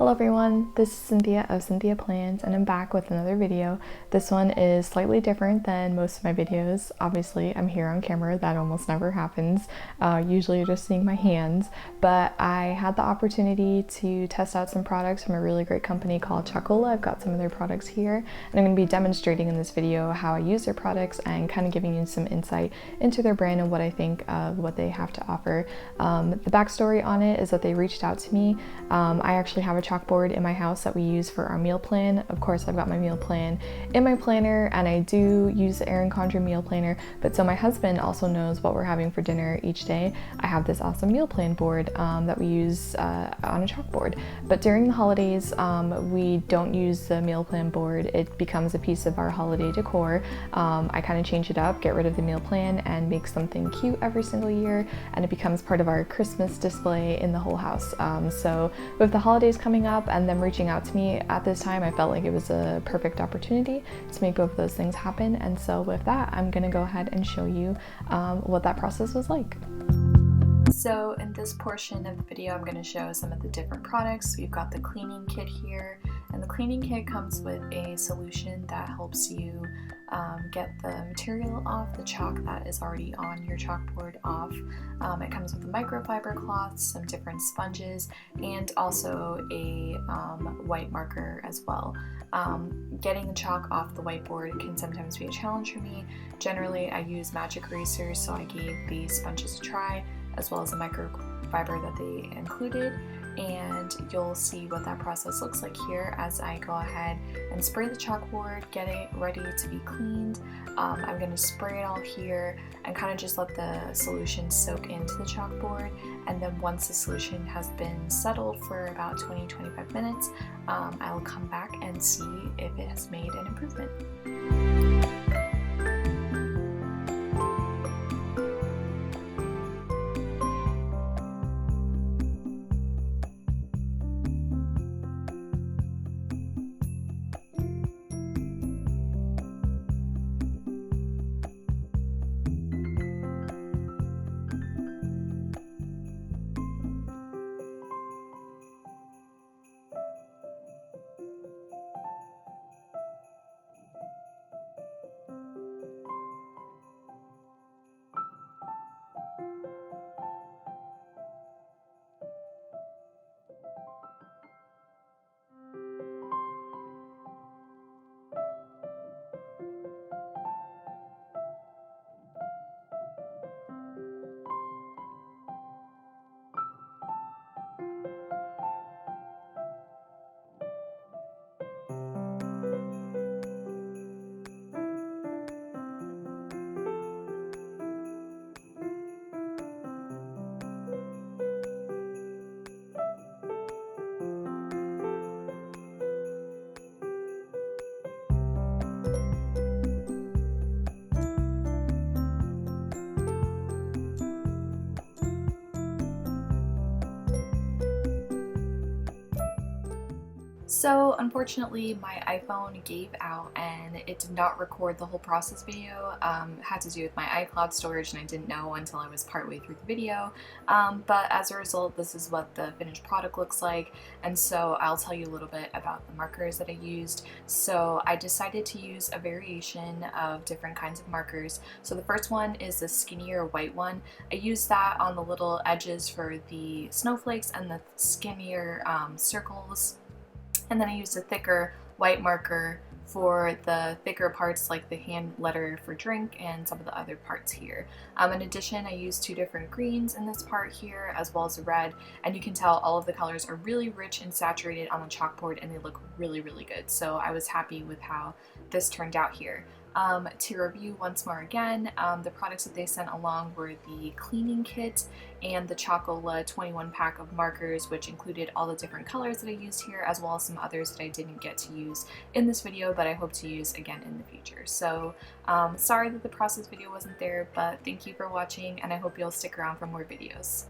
Hello everyone, this is Cynthia of Cynthia Plans and I'm back with another video. This one is slightly different than most of my videos. Obviously I'm here on camera, that almost never happens. Usually you're just seeing my hands, but I had the opportunity to test out some products from a really great company called Chalkola. I've got some of their products here and I'm going to be demonstrating in this video how I use their products and kind of giving you some insight into their brand and what I think of what they have to offer. The backstory on it is that they reached out to me. I actually have a chalkboard in my house that we use for our meal plan. Of course, I've got my meal plan in my planner and I do use the Erin Condren meal planner, but so my husband also knows what we're having for dinner each day. I have this awesome meal plan board that we use on a chalkboard. But during the holidays, we don't use the meal plan board. It becomes a piece of our holiday decor. I kind of change it up, get rid of the meal plan and make something cute every single year, and it becomes part of our Christmas display in the whole house. So with the holidays coming up and them reaching out to me at this time, I felt like it was a perfect opportunity to make both of those things happen. And so with that, I'm gonna go ahead and show you what that process was like. So in this portion of the video, I'm going to show some of the different products. We've got the cleaning kit here, and the cleaning kit comes with a solution that helps you get the material off, the chalk that is already on your chalkboard off. It comes with a microfiber cloth, some different sponges, and also a white marker as well. Getting the chalk off the whiteboard can sometimes be a challenge for me. Generally, I use magic erasers, so I gave the sponges a try, as well as a microfiber that they included, and you'll see what that process looks like here as I go ahead and spray the chalkboard, get it ready to be cleaned. I'm going to spray it all here and kind of just let the solution soak into the chalkboard, and then once the solution has been settled for about 20-25 minutes, I will come back and see if it has made an improvement. So unfortunately my iPhone gave out and it did not record the whole process video. It had to do with my iCloud storage and I didn't know until I was partway through the video. But as a result, this is what the finished product looks like, and so I'll tell you a little bit about the markers that I used. So I decided to use a variation of different kinds of markers. So the first one is the skinnier white one. I used that on the little edges for the snowflakes and the skinnier circles. And then I used a thicker white marker for the thicker parts like the hand letter for drink and some of the other parts here. In addition, I used two different greens in this part here as well as a red, and you can tell all of the colors are really rich and saturated on the chalkboard and they look really good. So I was happy with how this turned out here. To review once more again, the products that they sent along were the cleaning kit and the Chalkola 21 pack of markers, which included all the different colors that I used here, as well as some others that I didn't get to use in this video, but I hope to use again in the future. So sorry that the process video wasn't there, but thank you for watching and I hope you'll stick around for more videos.